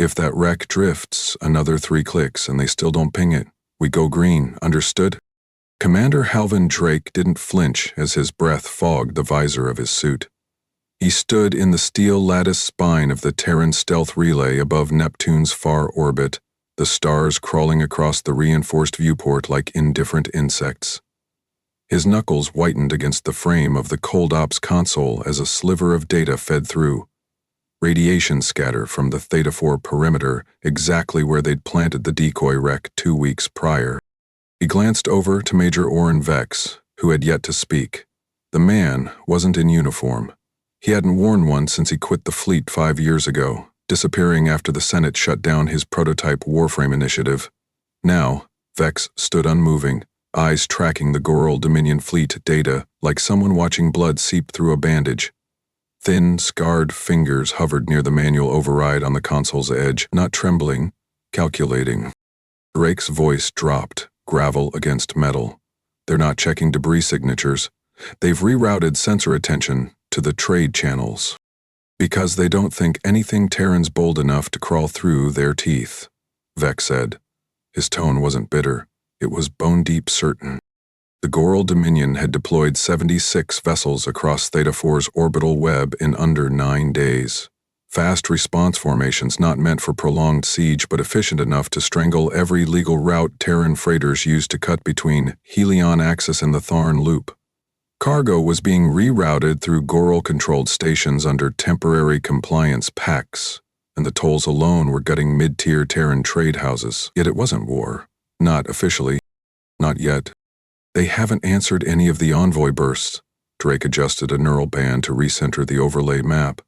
If that wreck drifts another 3 clicks and they still don't ping it, we go green, understood? Commander Halvin Drake didn't flinch as his breath fogged the visor of his suit. He stood in the steel lattice spine of the Terran stealth relay above Neptune's far orbit, the stars crawling across the reinforced viewport like indifferent insects. His knuckles whitened against the frame of the cold ops console as a sliver of data fed through. Radiation scatter from the Theta 4 perimeter, exactly where they'd planted the decoy wreck 2 weeks prior. He glanced over to Major Oren Vex, who had yet to speak. The man wasn't in uniform. He hadn't worn one since he quit the fleet 5 years ago, disappearing after the Senate shut down his prototype Warframe initiative. Now, Vex stood unmoving, eyes tracking the Goral Dominion fleet data like someone watching blood seep through a bandage. Thin, scarred fingers hovered near the manual override on the console's edge, not trembling, calculating. Drake's voice dropped, gravel against metal. They're not checking debris signatures. They've rerouted sensor attention to the trade channels. Because they don't think anything Terran's bold enough to crawl through their teeth, Vex said. His tone wasn't bitter. It was bone-deep certain. The Goral Dominion had deployed 76 vessels across Theta 4's orbital web in under 9 days. Fast response formations not meant for prolonged siege but efficient enough to strangle every legal route Terran freighters used to cut between Helion Axis and the Tharn Loop. Cargo was being rerouted through Goral-controlled stations under temporary compliance pacts, and the tolls alone were gutting mid-tier Terran trade houses. Yet it wasn't war. Not officially. Not yet. They haven't answered any of the envoy bursts. Drake adjusted a neural band to recenter the overlay map.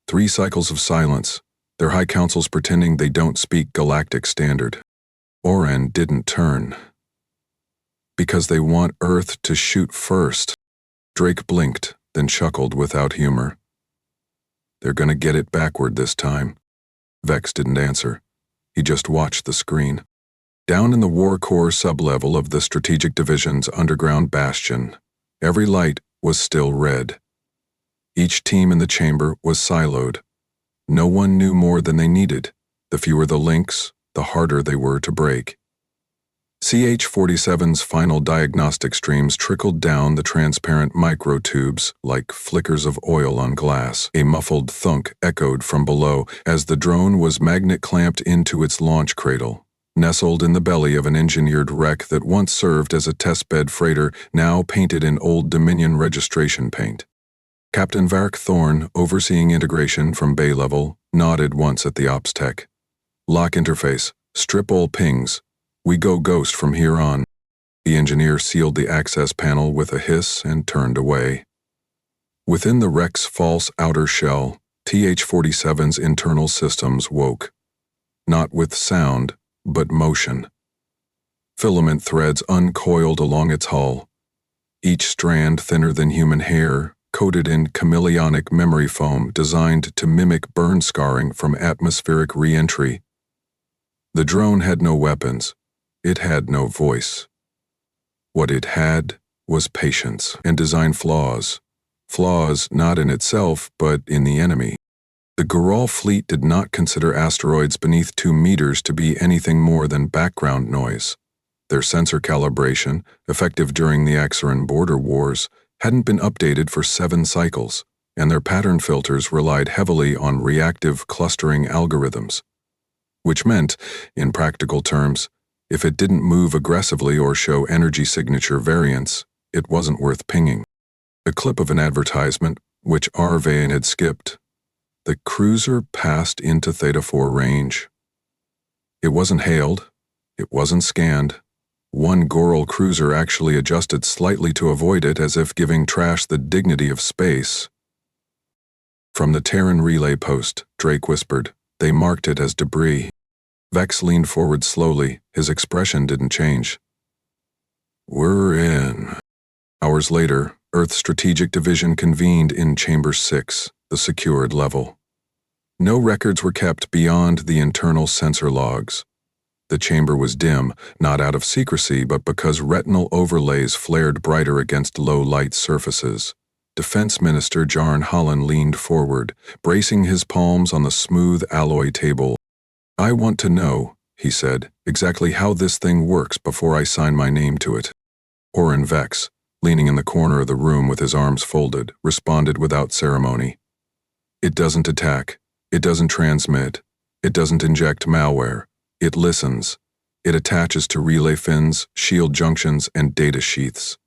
3 cycles of silence, their high councils pretending they don't speak galactic standard. Oren didn't turn. Because they want Earth to shoot first. Drake blinked, then chuckled without humor. They're gonna get it backward this time. Vex didn't answer. He just watched the screen. Down in the War Core sublevel of the Strategic Division's underground bastion, every light was still red. Each team in the chamber was siloed. No one knew more than they needed. The fewer the links, the harder they were to break. CH-47's final diagnostic streams trickled down the transparent microtubes like flickers of oil on glass. A muffled thunk echoed from below as the drone was magnet-clamped into its launch cradle. Nestled in the belly of an engineered wreck that once served as a testbed freighter, now painted in old Dominion registration paint. Captain Varric Thorne, overseeing integration from bay level, nodded once at the ops tech. Lock interface, strip all pings. We go ghost from here on. The engineer sealed the access panel with a hiss and turned away. Within the wreck's false outer shell, TH-47's internal systems woke. Not with sound, but motion. Filament threads uncoiled along its hull, each strand thinner than human hair, coated in chameleonic memory foam designed to mimic burn scarring from atmospheric re-entry. The drone had no weapons. It had no voice. What it had was patience and design flaws. Flaws not in itself, but in the enemy. The Goral fleet did not consider asteroids beneath 2 meters to be anything more than background noise. Their sensor calibration, effective during the Axaran border wars, hadn't been updated for 7 cycles, and their pattern filters relied heavily on reactive clustering algorithms. Which meant, in practical terms, if it didn't move aggressively or show energy signature variants, it wasn't worth pinging. A clip of an advertisement, which Arvain had skipped. The cruiser passed into Theta 4 range. It wasn't hailed. It wasn't scanned. One Goral cruiser actually adjusted slightly to avoid it as if giving trash the dignity of space. From the Terran relay post, Drake whispered. They marked it as debris. Vex leaned forward slowly. His expression didn't change. We're in. Hours later, Earth Strategic Division convened in Chamber 6, the secured level. No records were kept beyond the internal sensor logs. The chamber was dim, not out of secrecy, but because retinal overlays flared brighter against low-light surfaces. Defense Minister Jarn Holland leaned forward, bracing his palms on the smooth alloy table. I want to know, he said, exactly how this thing works before I sign my name to it. Oren Vex, leaning in the corner of the room with his arms folded, responded without ceremony. It doesn't attack. It doesn't transmit. It doesn't inject malware. It listens. It attaches to relay fins, shield junctions, and data sheaths.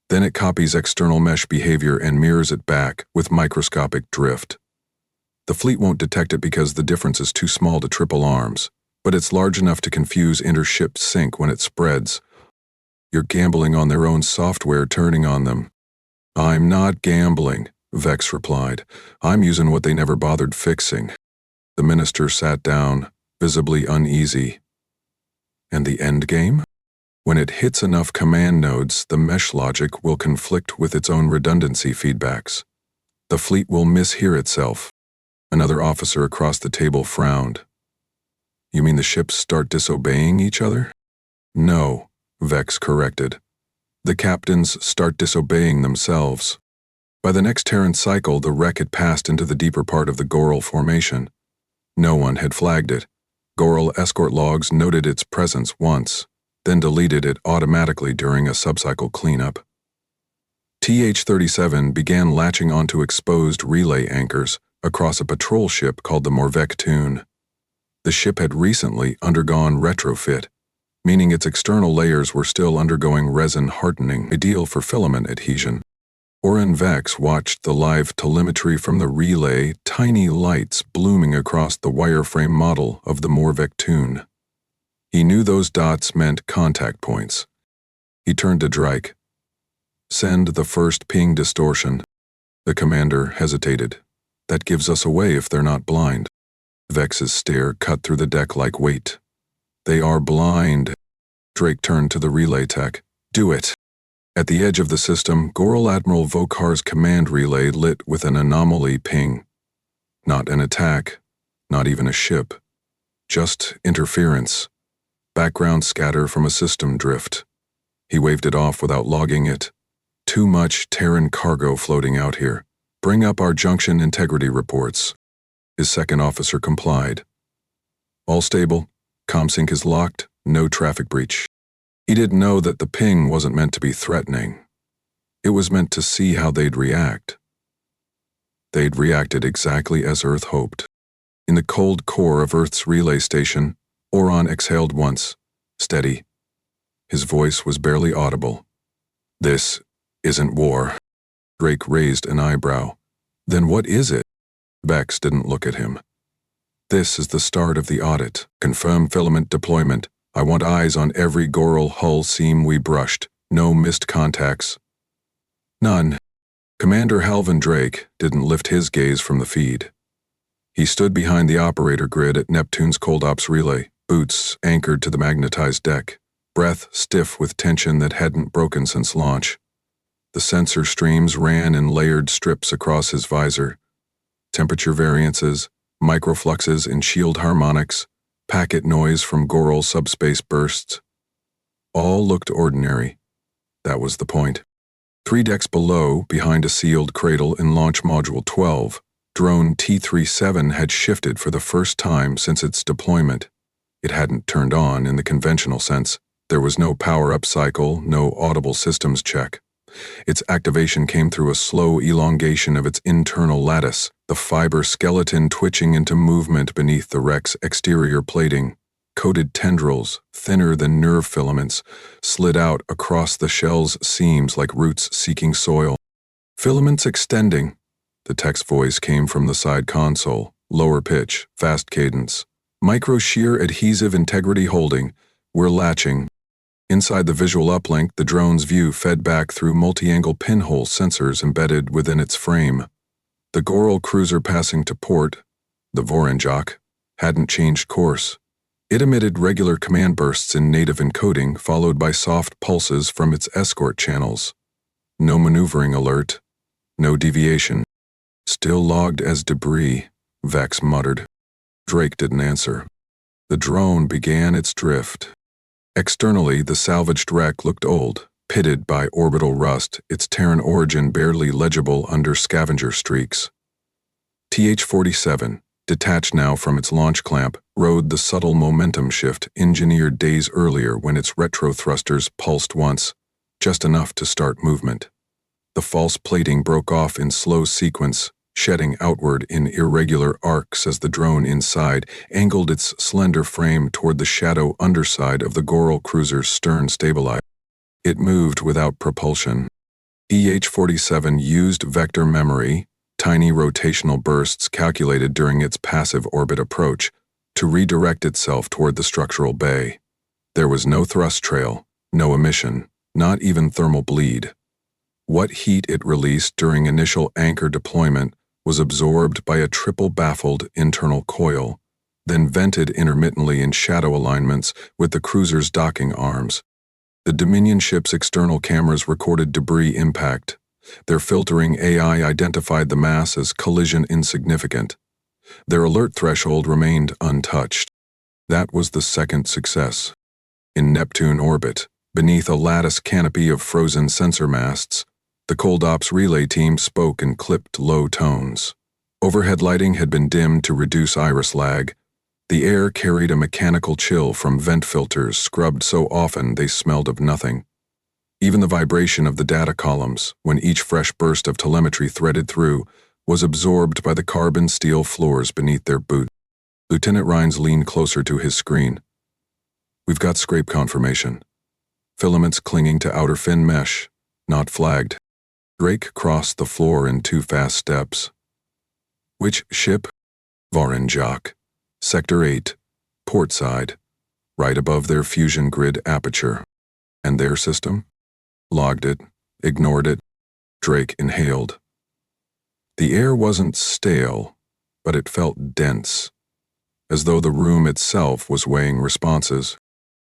Then it copies external mesh behavior and mirrors it back with microscopic drift. The fleet won't detect it because the difference is too small to triple arms, but it's large enough to confuse inter-ship sync when it spreads. You're gambling on their own software turning on them. I'm not gambling, Vex replied. I'm using what they never bothered fixing. The minister sat down, visibly uneasy. And the end game? When it hits enough command nodes, the mesh logic will conflict with its own redundancy feedbacks. The fleet will mishear itself. Another officer across the table frowned. You mean the ships start disobeying each other? No, Vex corrected. The captains start disobeying themselves. By the next Terran cycle, the wreck had passed into the deeper part of the Goral formation. No one had flagged it. Goral escort logs noted its presence once, then deleted it automatically during a subcycle cleanup. TH-37 began latching onto exposed relay anchors across a patrol ship called the Morvek Tune. The ship had recently undergone retrofit, meaning its external layers were still undergoing resin hardening, ideal for filament adhesion. Oren Vex watched the live telemetry from the relay, tiny lights blooming across the wireframe model of the Morvek Tune. He knew those dots meant contact points. He turned to Drake. Send the first ping distortion. The commander hesitated. That gives us away if they're not blind. Vex's stare cut through the deck like weight. They are blind. Drake turned to the relay tech. Do it. At the edge of the system, Goral Admiral Vokar's command relay lit with an anomaly ping. Not an attack, not even a ship. Just interference. Background scatter from a system drift. He waved it off without logging it. Too much Terran cargo floating out here. Bring up our junction integrity reports. His second officer complied. All stable. Comsync is locked. No traffic breach. He didn't know that the ping wasn't meant to be threatening. It was meant to see how they'd react. They'd reacted exactly as Earth hoped. In the cold core of Earth's relay station, Oron exhaled once, steady. His voice was barely audible. This isn't war. Drake raised an eyebrow. Then what is it? Vex didn't look at him. This is the start of the audit. Confirm filament deployment. I want eyes on every Goral hull seam we brushed. No missed contacts. None. Commander Halvin Drake didn't lift his gaze from the feed. He stood behind the operator grid at Neptune's cold ops relay, boots anchored to the magnetized deck, breath stiff with tension that hadn't broken since launch. The sensor streams ran in layered strips across his visor. Temperature variances, microfluxes in shield harmonics, packet noise from Goral subspace bursts. All looked ordinary. That was the point. 3 decks below, behind a sealed cradle in Launch Module 12, drone T-37 had shifted for the first time since its deployment. It hadn't turned on in the conventional sense. There was no power-up cycle, no audible systems check. Its activation came through a slow elongation of its internal lattice, the fiber skeleton twitching into movement beneath the wreck's exterior plating. Coated tendrils, thinner than nerve filaments, slid out across the shell's seams like roots seeking soil. Filaments extending. The tech's voice came from the side console, lower pitch, fast cadence. Micro-shear adhesive integrity holding. We're latching. Inside the visual uplink, the drone's view fed back through multi-angle pinhole sensors embedded within its frame. The Goral cruiser passing to port, the Voronjok, hadn't changed course. It emitted regular command bursts in native encoding, followed by soft pulses from its escort channels. No maneuvering alert, no deviation. Still logged as debris, Vex muttered. Drake didn't answer. The drone began its drift. Externally, the salvaged wreck looked old, pitted by orbital rust, its Terran origin barely legible under scavenger streaks. TH-47, detached now from its launch clamp, rode the subtle momentum shift engineered days earlier when its retro thrusters pulsed once, just enough to start movement. The false plating broke off in slow sequence, shedding outward in irregular arcs as the drone inside angled its slender frame toward the shadow underside of the Goral cruiser's stern stabilizer. It moved without propulsion. EH-47 used vector memory, tiny rotational bursts calculated during its passive orbit approach, to redirect itself toward the structural bay. There was no thrust trail, no emission, not even thermal bleed. What heat it released during initial anchor deployment was absorbed by a triple-baffled internal coil, then vented intermittently in shadow alignments with the cruiser's docking arms. The Dominion ship's external cameras recorded debris impact. Their filtering AI identified the mass as collision insignificant. Their alert threshold remained untouched. That was the second success. In Neptune orbit, beneath a lattice canopy of frozen sensor masts, the Cold Ops relay team spoke in clipped low tones. Overhead lighting had been dimmed to reduce iris lag. The air carried a mechanical chill from vent filters scrubbed so often they smelled of nothing. Even the vibration of the data columns, when each fresh burst of telemetry threaded through, was absorbed by the carbon steel floors beneath their boots. Lieutenant Rhines leaned closer to his screen. "We've got scrape confirmation. Filaments clinging to outer fin mesh, not flagged." Drake crossed the floor in 2 fast steps. "Which ship?" "Voronezh. Sector 8, port side, right above their fusion grid aperture." "And their system?" "Logged it, ignored it." Drake inhaled. The air wasn't stale, but it felt dense, as though the room itself was weighing responses.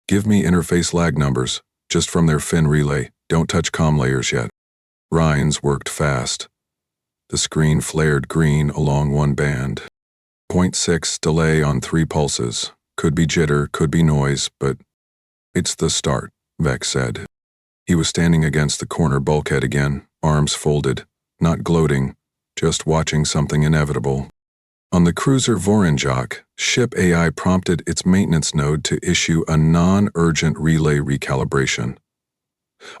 "Give me interface lag numbers, just from their fin relay. Don't touch comm layers yet." Rhines worked fast. The screen flared green along one band. 0.6 delay on 3 pulses. Could be jitter, could be noise, but it's the start, Vex said. He was standing against the corner bulkhead again, arms folded, not gloating, just watching something inevitable. On the cruiser Voronezh, ship AI prompted its maintenance node to issue a non-urgent relay recalibration.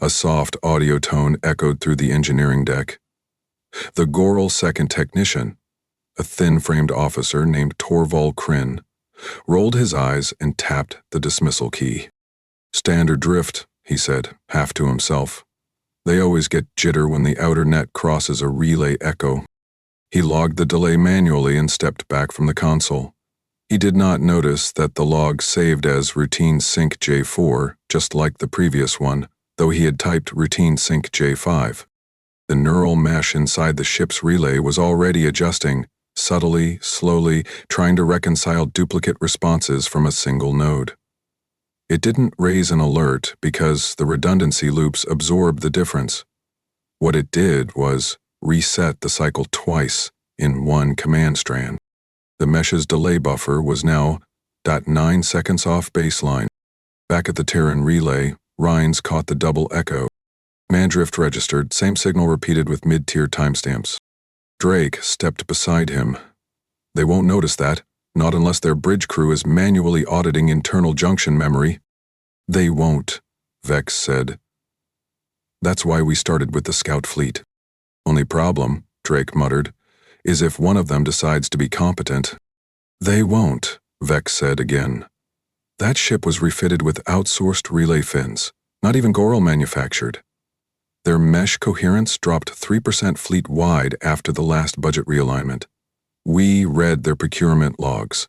A soft audio tone echoed through the engineering deck. The Goral second technician, a thin-framed officer named Torvald Kryn, rolled his eyes and tapped the dismissal key. "Standard drift," he said, half to himself. "They always get jitter when the outer net crosses a relay echo." He logged the delay manually and stepped back from the console. He did not notice that the log saved as routine sync J4, just like the previous one, though he had typed routine sync J5. The neural mesh inside the ship's relay was already adjusting, subtly, slowly, trying to reconcile duplicate responses from a single node. It didn't raise an alert because the redundancy loops absorbed the difference. What it did was reset the cycle twice in one command strand. The mesh's delay buffer was now 0.9 seconds off baseline. Back at the Terran relay, Rhines caught the double echo. Mandrift registered, same signal repeated with mid-tier timestamps. Drake stepped beside him. "They won't notice that, not unless their bridge crew is manually auditing internal junction memory." "They won't," Vex said. "That's why we started with the scout fleet." "Only problem," Drake muttered, "is if one of them decides to be competent." "They won't," Vex said again. That ship was refitted with outsourced relay fins, not even Goral manufactured. Their mesh coherence dropped 3% fleet-wide after the last budget realignment. We read their procurement logs.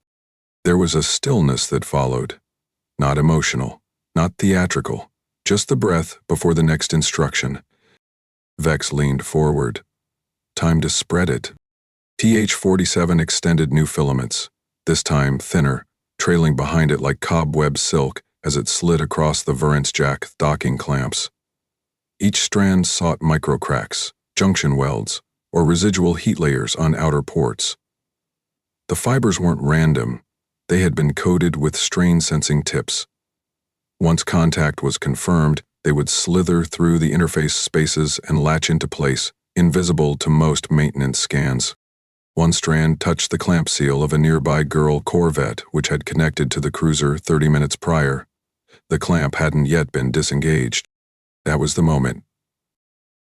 There was a stillness that followed. Not emotional, not theatrical, just the breath before the next instruction. Vex leaned forward. Time to spread it. TH-47 extended new filaments, this time thinner, trailing behind it like cobweb silk as it slid across the Voronezh docking clamps. Each strand sought microcracks, junction welds, or residual heat layers on outer ports. The fibers weren't random. They had been coated with strain-sensing tips. Once contact was confirmed, they would slither through the interface spaces and latch into place, invisible to most maintenance scans. One strand touched the clamp seal of a nearby girl corvette which had connected to the cruiser 30 minutes prior. The clamp hadn't yet been disengaged. That was the moment.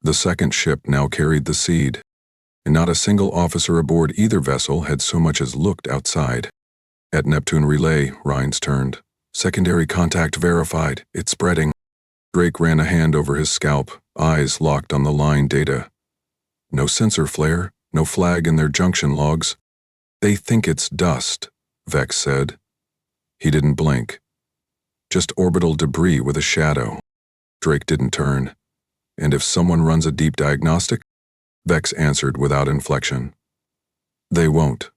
The second ship now carried the seed, and not a single officer aboard either vessel had so much as looked outside. At Neptune Relay, Rhines turned. Secondary contact verified. It's spreading. Drake ran a hand over his scalp, eyes locked on the line data. No sensor flare, no flag in their junction logs. They think it's dust, Vex said. He didn't blink. Just orbital debris with a shadow. Drake didn't turn. And if someone runs a deep diagnostic? Vex answered without inflection. They won't.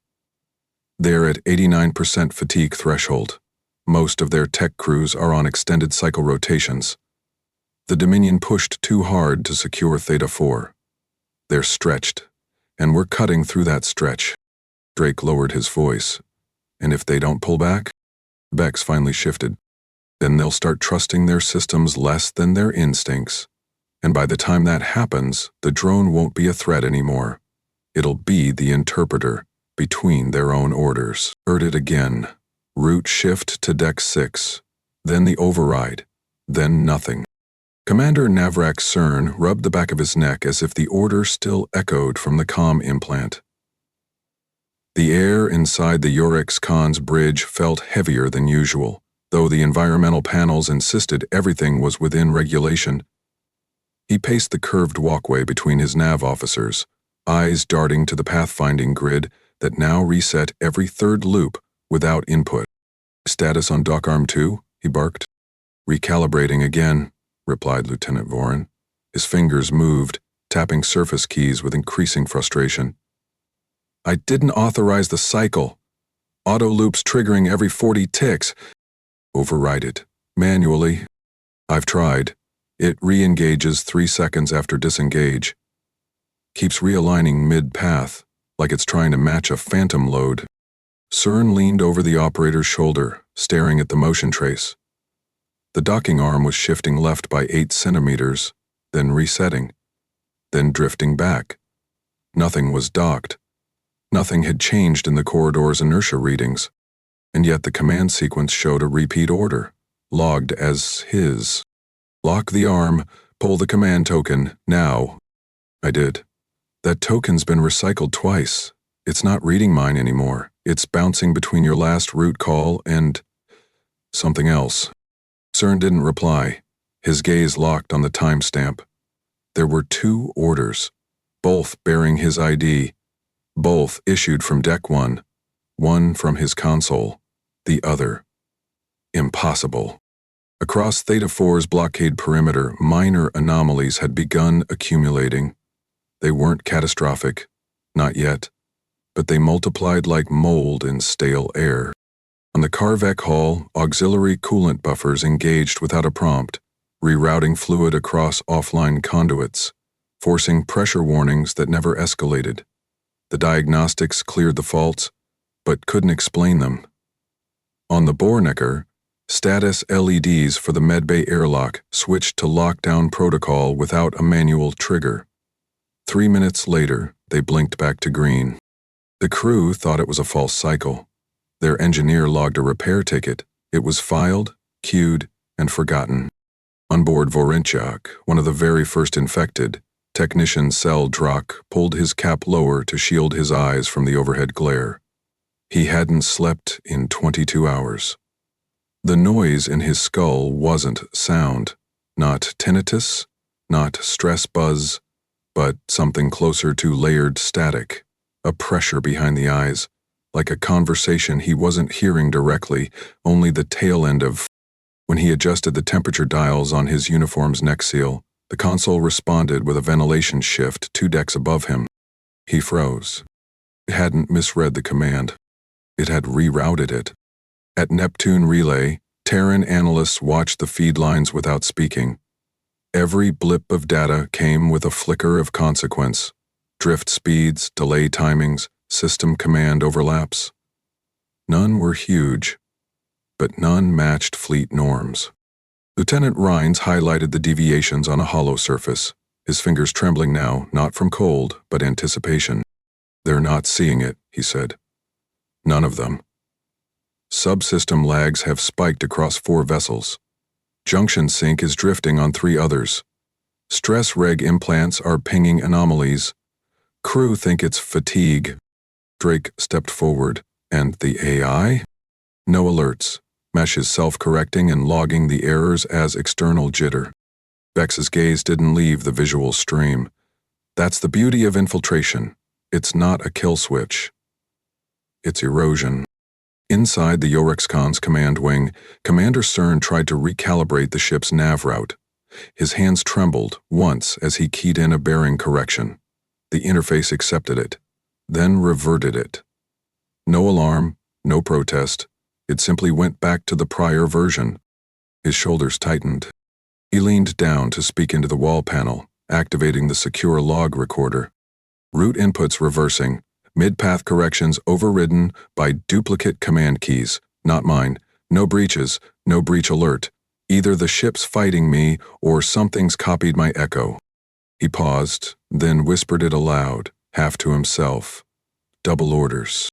They're at 89% fatigue threshold. Most of their tech crews are on extended cycle rotations. The Dominion pushed too hard to secure Theta 4. They're stretched, and we're cutting through that stretch. Drake lowered his voice. And if they don't pull back? Vex finally shifted. Then they'll start trusting their systems less than their instincts. And by the time that happens, the drone won't be a threat anymore. It'll be the interpreter between their own orders. Heard it again. Route shift to Deck 6. Then the override. Then nothing. Commander Navrak Cern rubbed the back of his neck as if the order still echoed from the comm implant. The air inside the Yorex Khan's bridge felt heavier than usual, though the environmental panels insisted everything was within regulation. He paced the curved walkway between his nav officers, eyes darting to the pathfinding grid that now reset every third loop without input. Status on Dock Arm 2, he barked. Recalibrating again, replied Lieutenant Voren. His fingers moved, tapping surface keys with increasing frustration. I didn't authorize the cycle. Auto loops triggering every 40 ticks. Override it. Manually. I've tried. It re-engages 3 seconds after disengage. Keeps realigning mid-path, like it's trying to match a phantom load. Cern leaned over the operator's shoulder, staring at the motion trace. The docking arm was shifting left by 8 centimeters, then resetting, then drifting back. Nothing was docked. Nothing had changed in the corridor's inertia readings, and yet the command sequence showed a repeat order, logged as his. Lock the arm, pull the command token, now. I did. That token's been recycled twice. It's not reading mine anymore. It's bouncing between your last route call and something else. Cern didn't reply, his gaze locked on the timestamp. There were 2 orders, both bearing his ID, both issued from Deck 1, one from his console, the other. Impossible. Across Theta 4's blockade perimeter, minor anomalies had begun accumulating. They weren't catastrophic, not yet, but they multiplied like mold in stale air. On the Carvec hull, auxiliary coolant buffers engaged without a prompt, rerouting fluid across offline conduits, forcing pressure warnings that never escalated. The diagnostics cleared the faults, but couldn't explain them. On the Bornecker, status LEDs for the medbay airlock switched to lockdown protocol without a manual trigger. 3 minutes later, they blinked back to green. The crew thought it was a false cycle. Their engineer logged a repair ticket. It was filed, queued, and forgotten. On board Vorenchak, one of the very first infected, Technician Cell Drak pulled his cap lower to shield his eyes from the overhead glare. He hadn't slept in 22 hours. The noise in his skull wasn't sound, not tinnitus, not stress buzz, but something closer to layered static, a pressure behind the eyes, like a conversation he wasn't hearing directly, only the tail end of. When he adjusted the temperature dials on his uniform's neck seal, the console responded with a ventilation shift 2 decks above him. He froze. It hadn't misread the command. It had rerouted it. At Neptune Relay, Terran analysts watched the feed lines without speaking. Every blip of data came with a flicker of consequence. Drift speeds, delay timings, system command overlaps. None were huge, but none matched fleet norms. Lieutenant Rhines highlighted the deviations on a hollow surface, his fingers trembling now, not from cold, but anticipation. They're not seeing it, he said. None of them. Subsystem lags have spiked across 4 vessels. Junction sync is drifting on 3 others. Stress reg implants are pinging anomalies. Crew think it's fatigue. Drake stepped forward. And the AI? No alerts. Mesh is self-correcting and logging the errors as external jitter. Vex's gaze didn't leave the visual stream. That's the beauty of infiltration. It's not a kill switch. It's erosion. Inside the Yorexcon's command wing, Commander Cern tried to recalibrate the ship's nav route. His hands trembled once as he keyed in a bearing correction. The interface accepted it, then reverted it. No alarm, no protest. It simply went back to the prior version. His shoulders tightened. He leaned down to speak into the wall panel, activating the secure log recorder. Route inputs reversing, mid-path corrections overridden by duplicate command keys, not mine, no breaches, no breach alert. Either the ship's fighting me or something's copied my echo. He paused, then whispered it aloud, half to himself. Double orders.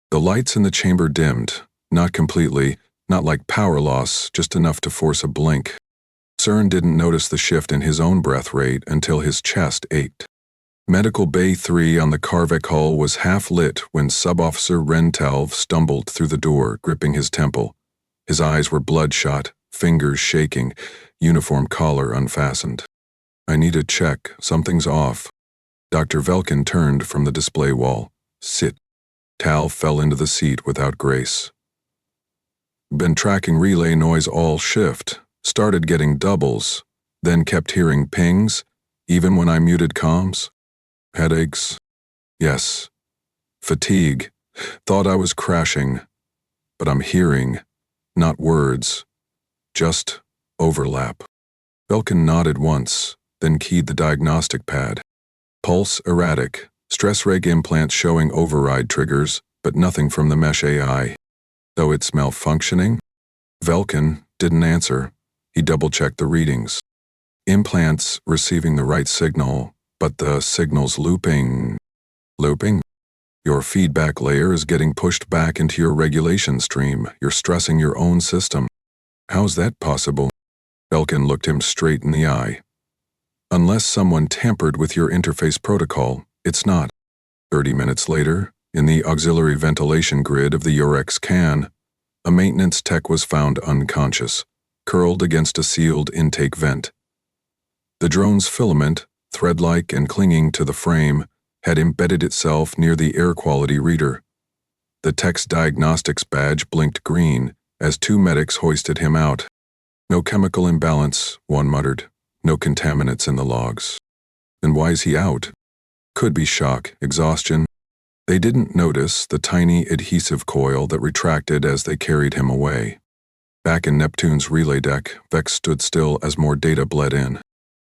The lights in the chamber dimmed, not completely, not like power loss, just enough to force a blink. Cern didn't notice the shift in his own breath rate until his chest ached. Medical Bay 3 on the Karvik hull was half lit when Sub-Officer Rentelv stumbled through the door, gripping his temple. His eyes were bloodshot, fingers shaking, uniform collar unfastened. I need a check, something's off. Dr. Velkin turned from the display wall. Sit. Tal fell into the seat without grace. Been tracking relay noise all shift, started getting doubles, then kept hearing pings, even when I muted comms. Headaches? Yes. Fatigue. Thought I was crashing. But I'm hearing, not words, just overlap. Belkin nodded once, then keyed the diagnostic pad. Pulse erratic, stress reg implants showing override triggers, but nothing from the mesh AI. Though it's malfunctioning? Velkin didn't answer. He double-checked the readings. Implants receiving the right signal, but the signal's looping. Looping? Your feedback layer is getting pushed back into your regulation stream. You're stressing your own system. How's that possible? Belkin looked him straight in the eye. Unless someone tampered with your interface protocol, it's not. 30 minutes later, in the auxiliary ventilation grid of the Eurex can, a maintenance tech was found unconscious, curled against a sealed intake vent. The drone's filament, thread-like and clinging to the frame, had embedded itself near the air quality reader. The tech's diagnostics badge blinked green as 2 medics hoisted him out. No chemical imbalance, one muttered. No contaminants in the logs. Then why is he out? Could be shock, exhaustion. They didn't notice the tiny adhesive coil that retracted as they carried him away. Back in Neptune's relay deck, Vex stood still as more data bled in.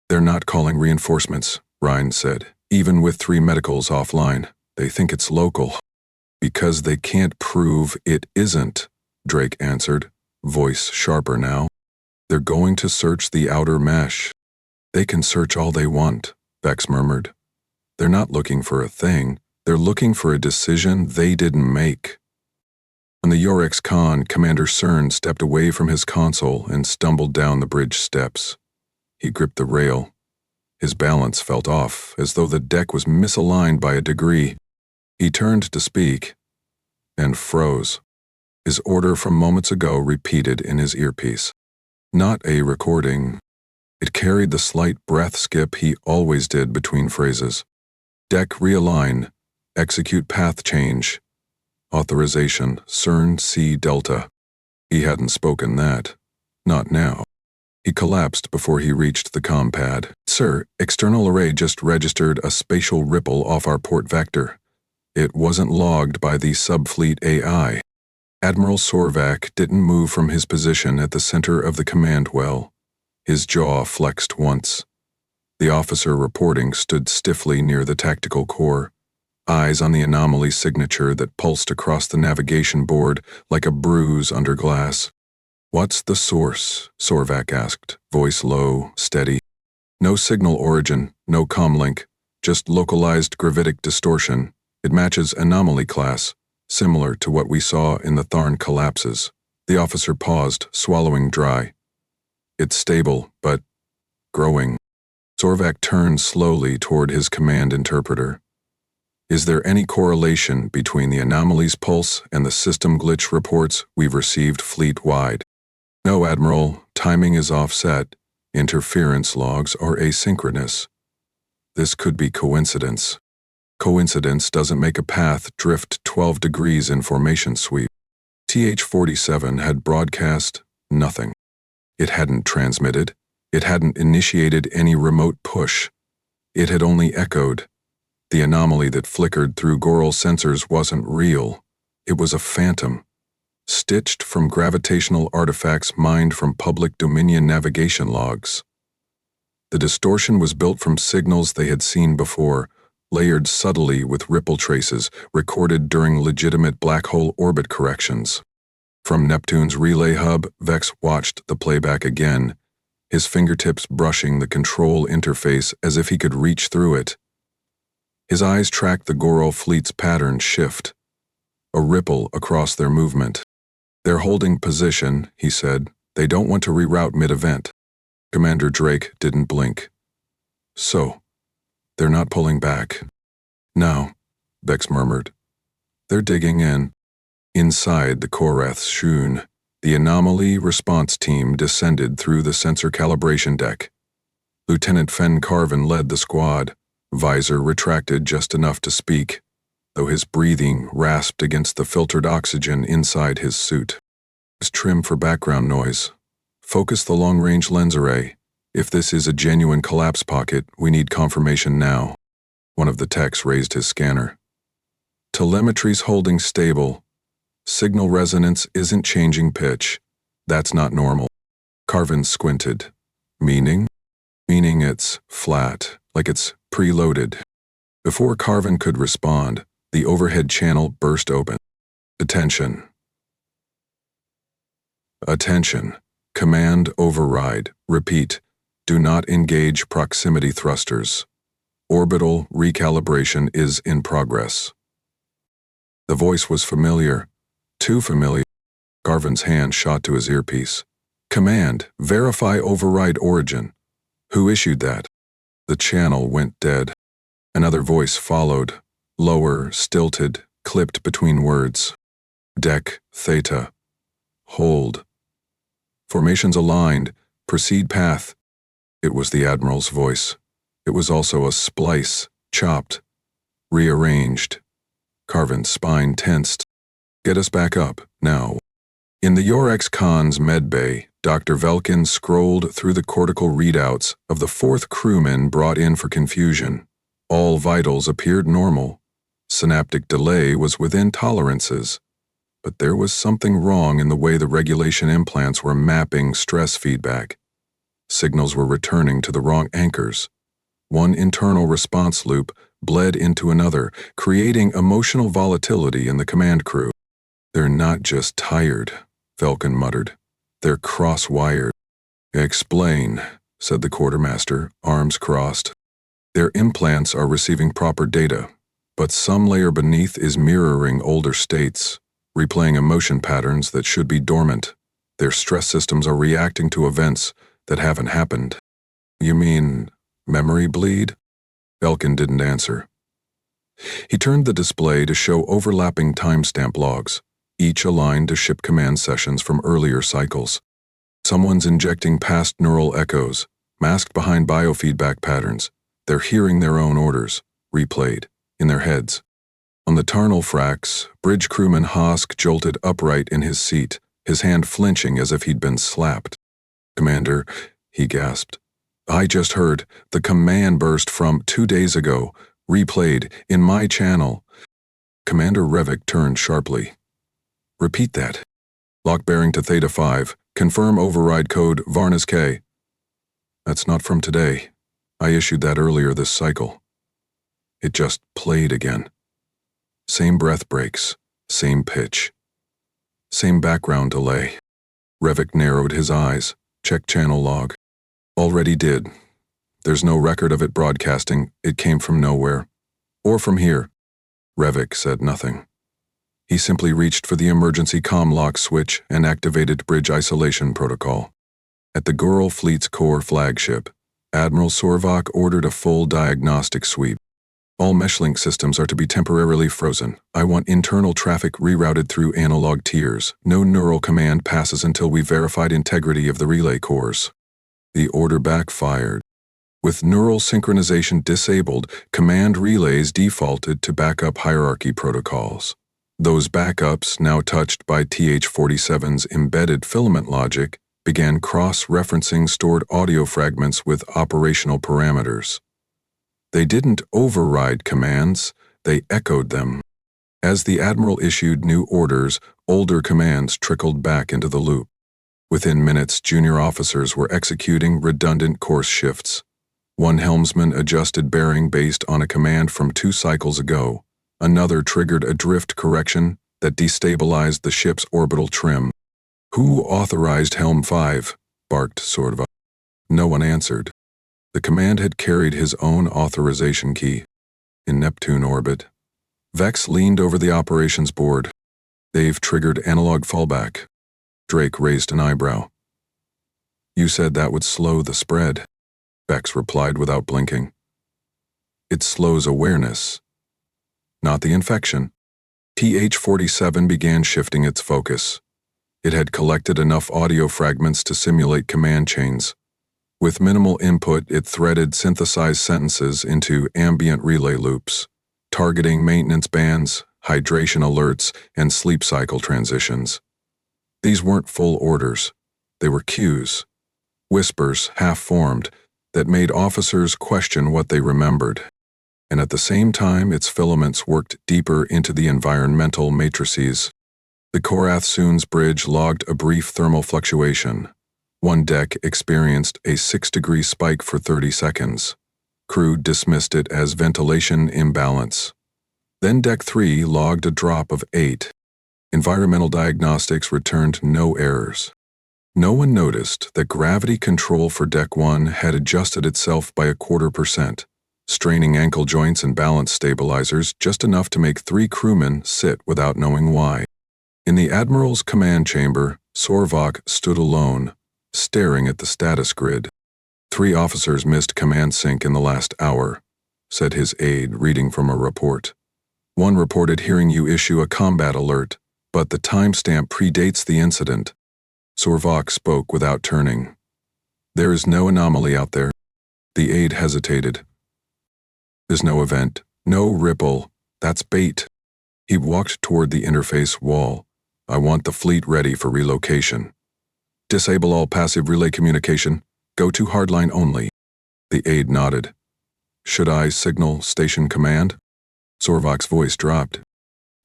They're not calling reinforcements, Ryan said. Even with 3 medicals offline, they think it's local. Because they can't prove it isn't, Drake answered, voice sharper now. They're going to search the outer mesh. They can search all they want, Vex murmured. They're not looking for a thing. They're looking for a decision they didn't make. On the Eurex Con, Commander Cern stepped away from his console and stumbled down the bridge steps. He gripped the rail. His balance felt off, as though the deck was misaligned by a degree. He turned to speak, and froze. His order from moments ago repeated in his earpiece. Not a recording. It carried the slight breath skip he always did between phrases. Deck realign. Execute path change. Authorization, Cern C Delta. He hadn't spoken that. Not now. He collapsed before he reached the comm pad. Sir, external array just registered a spatial ripple off our port vector. It wasn't logged by the subfleet AI. Admiral Sorvak didn't move from his position at the center of the command well. His jaw flexed once. The officer reporting stood stiffly near the tactical core, eyes on the anomaly signature that pulsed across the navigation board like a bruise under glass. What's the source? Sorvak asked, voice low, steady. No signal origin, no comlink, just localized gravitic distortion. It matches anomaly class, similar to what we saw in the Tharn collapses. The officer paused, swallowing dry. It's stable, but growing. Zorvak turned slowly toward his command interpreter. Is there any correlation between the anomaly's pulse and the system glitch reports we've received fleet-wide? No, Admiral. Timing is offset. Interference logs are asynchronous. This could be coincidence. Coincidence doesn't make a path drift 12 degrees in formation sweep. TH-47 had broadcast nothing. It hadn't transmitted. It hadn't initiated any remote push. It had only echoed. The anomaly that flickered through Goral's sensors wasn't real. It was a phantom, stitched from gravitational artifacts mined from public Dominion navigation logs. The distortion was built from signals they had seen before, layered subtly with ripple traces recorded during legitimate black hole orbit corrections. From Neptune's relay hub, Vex watched the playback again, his fingertips brushing the control interface as if he could reach through it. His eyes tracked the Goral fleet's pattern shift, a ripple across their movement. They're holding position, he said. They don't want to reroute mid-event. Commander Drake didn't blink. So, they're not pulling back. No, Vex murmured. They're digging in. Inside the Korath's Shun, the anomaly response team descended through the sensor calibration deck. Lieutenant Fen Carvin led the squad, visor retracted just enough to speak, though his breathing rasped against the filtered oxygen inside his suit. It's trim for background noise. Focus the long-range lens array. If this is a genuine collapse pocket, we need confirmation now. One of the techs raised his scanner. Telemetry's holding stable. Signal resonance isn't changing pitch. That's not normal. Carvin squinted. Meaning? Meaning it's flat, like it's preloaded. Before Carvin could respond, the overhead channel burst open. Attention. Attention. Command override. Repeat. Do not engage proximity thrusters. Orbital recalibration is in progress. The voice was familiar. Too familiar. Carvin's hand shot to his earpiece. Command, verify override origin. Who issued that? The channel went dead. Another voice followed, lower, stilted, clipped between words. Deck, theta. Hold. Formations aligned. Proceed path. It was the Admiral's voice. It was also a splice, chopped, rearranged. Carvin's spine tensed. Get us back up, now. In the Yorex Khan's medbay, Dr. Velkin scrolled through the cortical readouts of the fourth crewman brought in for confusion. All vitals appeared normal. Synaptic delay was within tolerances. But there was something wrong in the way the regulation implants were mapping stress feedback. Signals were returning to the wrong anchors. One internal response loop bled into another, creating emotional volatility in the command crew. They're not just tired, Velkin muttered. They're cross-wired. Explain, said the quartermaster, arms crossed. Their implants are receiving proper data, but some layer beneath is mirroring older states, replaying emotion patterns that should be dormant. Their stress systems are reacting to events that haven't happened. You mean memory bleed? Velkin didn't answer. He turned the display to show overlapping timestamp logs, each aligned to ship command sessions from earlier cycles. Someone's injecting past neural echoes, masked behind biofeedback patterns. They're hearing their own orders, replayed, in their heads. On the Tarnal Frax, bridge crewman Hosk jolted upright in his seat, his hand flinching as if he'd been slapped. Commander, he gasped. I just heard the command burst from 2 days ago, replayed in my channel. Commander Revik turned sharply. Repeat that. Lock bearing to Theta 5. Confirm override code Varnas K. That's not from today. I issued that earlier this cycle. It just played again. Same breath breaks, same pitch. Same background delay. Revik narrowed his eyes, checked channel log. Already did. There's no record of it broadcasting. It came from nowhere. Or from here. Revik said nothing. He simply reached for the emergency comm lock switch and activated bridge isolation protocol. At the Goral Fleet's core flagship, Admiral Sorvak ordered a full diagnostic sweep. All meshlink systems are to be temporarily frozen. I want internal traffic rerouted through analog tiers. No neural command passes until we've verified integrity of the relay cores. The order backfired. With neural synchronization disabled, command relays defaulted to backup hierarchy protocols. Those backups, now touched by TH-47's embedded filament logic, began cross-referencing stored audio fragments with operational parameters. They didn't override commands, they echoed them. As the Admiral issued new orders, older commands trickled back into the loop. Within minutes, junior officers were executing redundant course shifts. One helmsman adjusted bearing based on a command from 2 cycles ago. Another triggered a drift correction that destabilized the ship's orbital trim. "Who authorized Helm 5?" barked Sorvak. No one answered. The command had carried his own authorization key. In Neptune orbit, Vex leaned over the operations board. "They've triggered analog fallback." Drake raised an eyebrow. "You said that would slow the spread," Vex replied without blinking. "It slows awareness, not the infection." TH-47 began shifting its focus. It had collected enough audio fragments to simulate command chains. With minimal input, it threaded synthesized sentences into ambient relay loops, targeting maintenance bands, hydration alerts, and sleep cycle transitions. These weren't full orders. They were cues, whispers, half-formed, that made officers question what they remembered. And at the same time, its filaments worked deeper into the environmental matrices. The Korath Soon's bridge logged a brief thermal fluctuation. One deck experienced a 6-degree spike for 30 seconds. Crew dismissed it as ventilation imbalance. Then Deck 3 logged a drop of 8. Environmental diagnostics returned no errors. No one noticed that gravity control for Deck 1 had adjusted itself by 0.25%, straining ankle joints and balance stabilizers just enough to make 3 crewmen sit without knowing why. In the Admiral's command chamber, Sorvak stood alone, staring at the status grid. 3 officers missed command sync in the last hour, said his aide, reading from a report. One reported hearing you issue a combat alert, but the timestamp predates the incident. Sorvak spoke without turning. There is no anomaly out there. The aide hesitated. There's no event, no ripple, that's bait. He walked toward the interface wall. I want the fleet ready for relocation. Disable all passive relay communication. Go to hardline only. The aide nodded. Should I signal station command? Sorvak's voice dropped.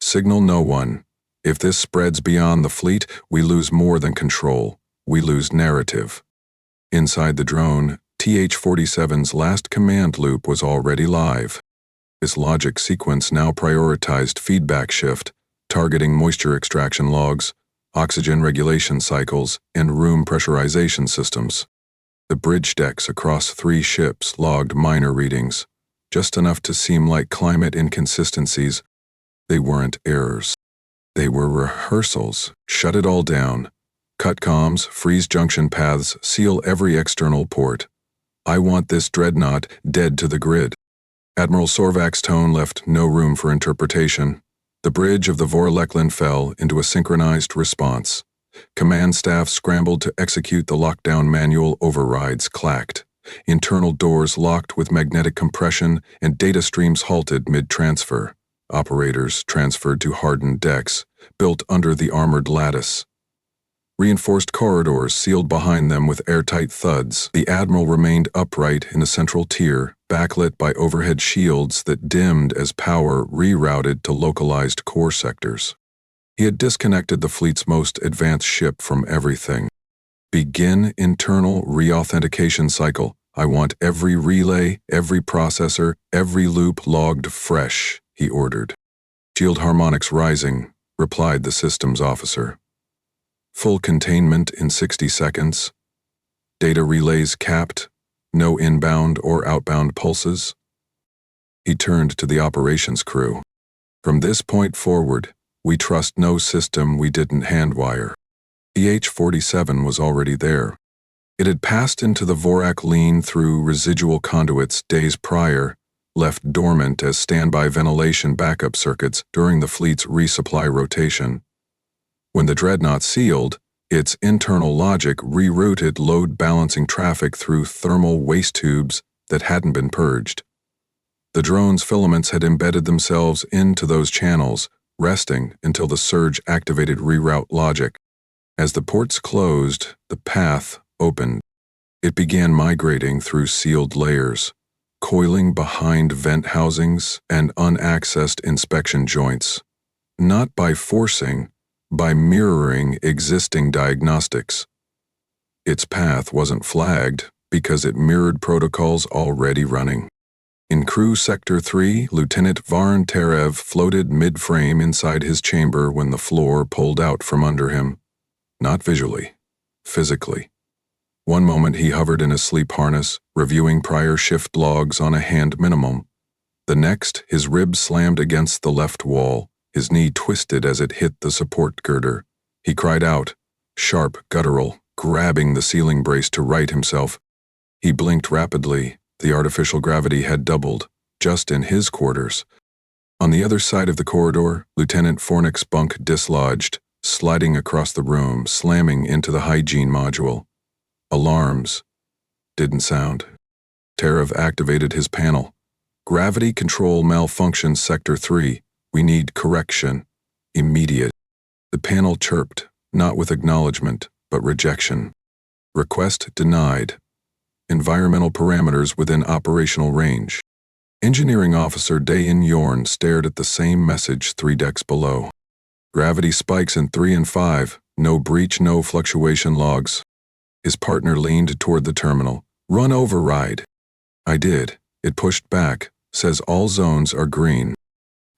Signal no one. If this spreads beyond the fleet, we lose more than control. We lose narrative. Inside the drone, TH-47's last command loop was already live. Its logic sequence now prioritized feedback shift, targeting moisture extraction logs, oxygen regulation cycles, and room pressurization systems. The bridge decks across 3 ships logged minor readings, just enough to seem like climate inconsistencies. They weren't errors. They were rehearsals. Shut it all down. Cut comms, freeze junction paths, seal every external port. I want this dreadnought dead to the grid. Admiral Sorvak's tone left no room for interpretation. The bridge of the Vorleklin fell into a synchronized response. Command staff scrambled to execute the lockdown manual. Overrides clacked. Internal doors locked with magnetic compression, and data streams halted mid-transfer. Operators transferred to hardened decks, built under the armored lattice. Reinforced corridors sealed behind them with airtight thuds. The Admiral remained upright in a central tier, backlit by overhead shields that dimmed as power rerouted to localized core sectors. He had disconnected the fleet's most advanced ship from everything. Begin internal reauthentication cycle. I want every relay, every processor, every loop logged fresh, he ordered. Shield harmonics rising, replied the systems officer. Full containment in 60 seconds. Data relays capped. No inbound or outbound pulses. He turned to the operations crew. From this point forward, we trust no system we didn't handwire. EH-47 was already there. It had passed into the Vorak lean through residual conduits days prior, left dormant as standby ventilation backup circuits during the fleet's resupply rotation. When the dreadnought sealed, its internal logic rerouted load-balancing traffic through thermal waste tubes that hadn't been purged. The drone's filaments had embedded themselves into those channels, resting until the surge activated reroute logic. As the ports closed, the path opened. It began migrating through sealed layers, coiling behind vent housings and unaccessed inspection joints, not by forcing, by mirroring existing diagnostics. Its path wasn't flagged because it mirrored protocols already running. In Crew Sector 3, Lieutenant Varn Terev floated mid-frame inside his chamber when the floor pulled out from under him. Not visually, physically. One moment he hovered in a sleep harness, reviewing prior shift logs on a hand minimum. The next, his ribs slammed against the left wall, his knee twisted as it hit the support girder. He cried out, sharp, guttural, grabbing the ceiling brace to right himself. He blinked rapidly. The artificial gravity had doubled, just in his quarters. On the other side of the corridor, Lieutenant Fornick's bunk dislodged, sliding across the room, slamming into the hygiene module. Alarms didn't sound. Terev activated his panel. Gravity control malfunctions Sector 3. We need correction. Immediate. The panel chirped, not with acknowledgement, but rejection. Request denied. Environmental parameters within operational range. Engineering Officer Dayan Yorn stared at the same message 3 decks below. Gravity spikes in 3 and 5, no breach, no fluctuation logs. His partner leaned toward the terminal. Run override. I did. It pushed back, says all zones are green.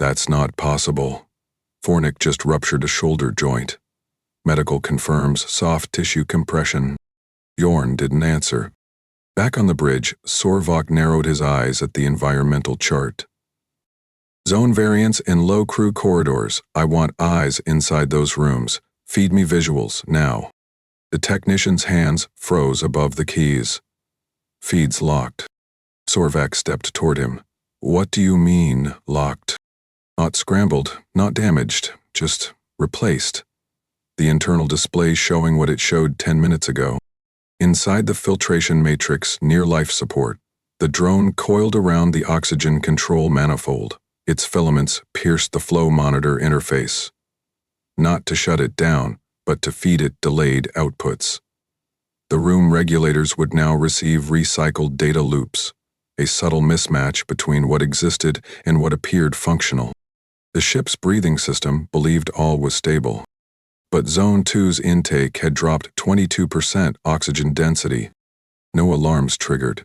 That's not possible. Fornick just ruptured a shoulder joint. Medical confirms soft tissue compression. Yorn didn't answer. Back on the bridge, Sorvok narrowed his eyes at the environmental chart. Zone variants in low crew corridors. I want eyes inside those rooms. Feed me visuals, now. The technician's hands froze above the keys. Feeds locked. Sorvak stepped toward him. What do you mean, locked? Not scrambled, not damaged, just replaced. The internal display showing what it showed 10 minutes ago. Inside the filtration matrix near life support, the drone coiled around the oxygen control manifold. Its filaments pierced the flow monitor interface. Not to shut it down, but to feed it delayed outputs. The room regulators would now receive recycled data loops, a subtle mismatch between what existed and what appeared functional. The ship's breathing system believed all was stable. But Zone 2's intake had dropped 22% oxygen density. No alarms triggered.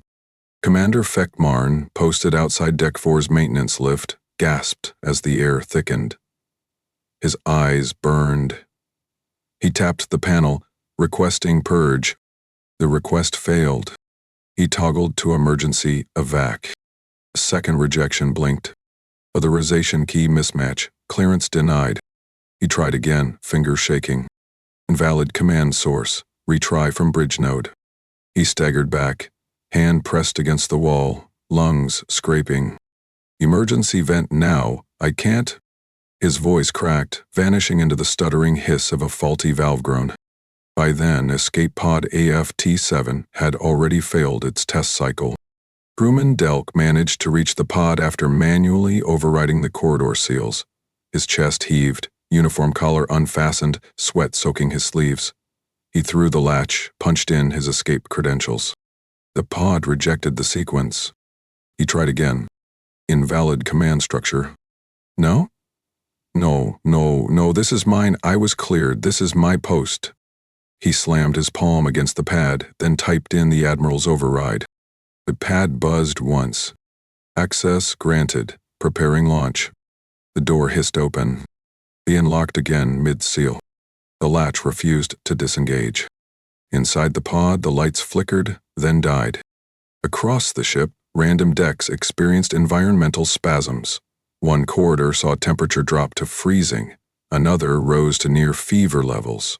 Commander Feckmarn, posted outside Deck 4's maintenance lift, gasped as the air thickened. His eyes burned. He tapped the panel, requesting purge. The request failed. He toggled to emergency evac. A second rejection blinked. Authorization key mismatch. Clearance denied. He tried again, fingers shaking. Invalid command source. Retry from bridge node. He staggered back, hand pressed against the wall, lungs scraping. Emergency vent now. I can't. His voice cracked, vanishing into the stuttering hiss of a faulty valve groan. By then, escape pod AF-T7 had already failed its test cycle. Crewman Delk managed to reach the pod after manually overriding the corridor seals. His chest heaved, uniform collar unfastened, sweat soaking his sleeves. He threw the latch, punched in his escape credentials. The pod rejected the sequence. He tried again. Invalid command structure. No? No, this is mine. I was cleared. This is my post. He slammed his palm against the pad, then typed in the Admiral's override. The pad buzzed once. Access granted. Preparing launch. The door hissed open. He unlocked again mid-seal. The latch refused to disengage. Inside the pod, the lights flickered, then died. Across the ship, random decks experienced environmental spasms. One corridor saw temperature drop to freezing, another rose to near fever levels.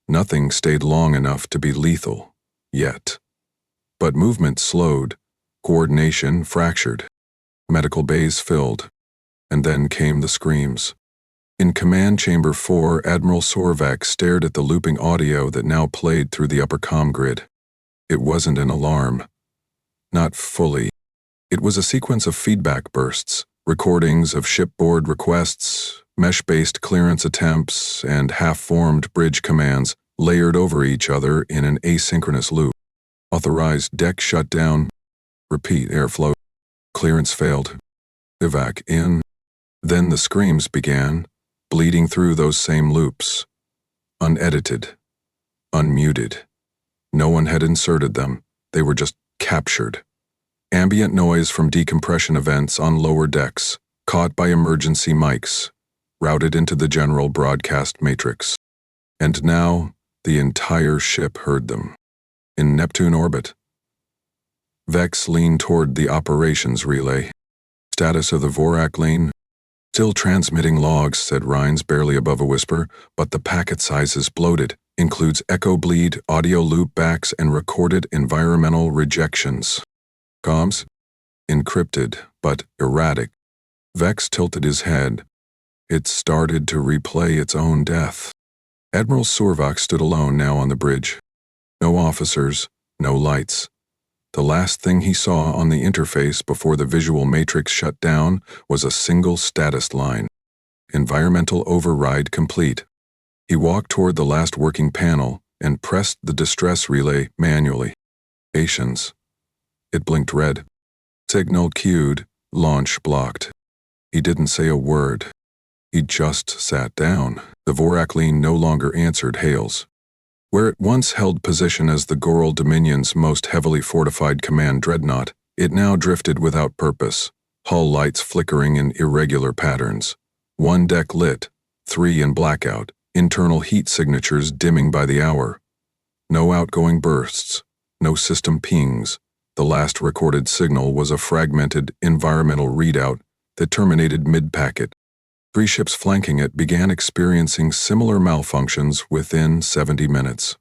Nothing stayed long enough to be lethal, yet. But movement slowed, coordination fractured, medical bays filled, and then came the screams. In Command Chamber 4, Admiral Sorvak stared at the looping audio that now played through the upper comm grid. It wasn't an alarm. Not fully. It was a sequence of feedback bursts, recordings of shipboard requests, mesh-based clearance attempts, and half-formed bridge commands layered over each other in an asynchronous loop. Authorized deck shutdown. Repeat airflow. Clearance failed. Evac in. Then the screams began, bleeding through those same loops. Unedited. Unmuted. No one had inserted them. They were just captured. Ambient noise from decompression events on lower decks, caught by emergency mics, routed into the general broadcast matrix. And now, the entire ship heard them. In Neptune orbit. Vex leaned toward the operations relay. Status of the Vorak lane? Still transmitting logs, said Rhines barely above a whisper, but the packet size is bloated. Includes echo bleed, audio loopbacks, and recorded environmental rejections. Comms? Encrypted, but erratic. Vex tilted his head. It started to replay its own death. Admiral Sorvak stood alone now on the bridge. No officers, no lights. The last thing he saw on the interface before the visual matrix shut down was a single status line. Environmental override complete. He walked toward the last working panel and pressed the distress relay manually. Patience. It blinked red. Signal queued, launch blocked. He didn't say a word. He just sat down. The Vorakline no longer answered hails. Where it once held position as the Goral Dominion's most heavily fortified command dreadnought, it now drifted without purpose, hull lights flickering in irregular patterns. One deck lit, 3 in blackout, internal heat signatures dimming by the hour. No outgoing bursts, no system pings. The last recorded signal was a fragmented environmental readout that terminated mid-packet. 3 ships flanking it began experiencing similar malfunctions within 70 minutes.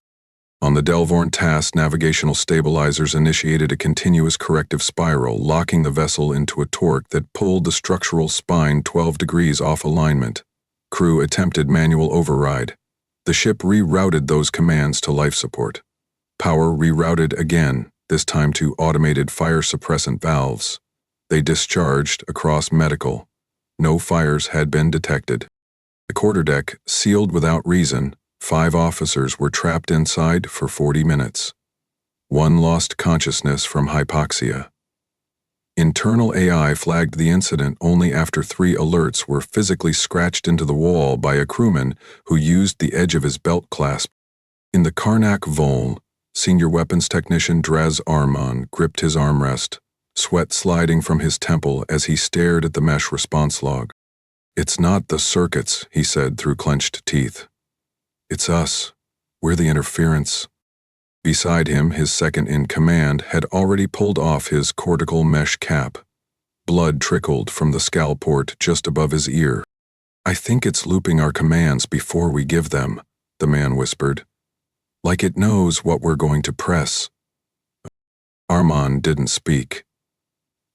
On the Delvorn TAS, navigational stabilizers initiated a continuous corrective spiral, locking the vessel into a torque that pulled the structural spine 12 degrees off alignment. Crew attempted manual override. The ship rerouted those commands to life support. Power rerouted again, this time to automated fire suppressant valves. They discharged across medical. No fires had been detected. The quarterdeck, sealed without reason, 5 officers were trapped inside for 40 minutes. 1 lost consciousness from hypoxia. Internal AI flagged the incident only after 3 alerts were physically scratched into the wall by a crewman who used the edge of his belt clasp. In the Karnak Vol, Senior Weapons Technician Draz Armon gripped his armrest, sweat sliding from his temple as he stared at the mesh response log. "It's not the circuits," he said through clenched teeth. "It's us. We're the interference." Beside him, his second-in-command had already pulled off his cortical mesh cap. Blood trickled from the scalp port just above his ear. "I think it's looping our commands before we give them," the man whispered. "Like it knows what we're going to press." Armon didn't speak.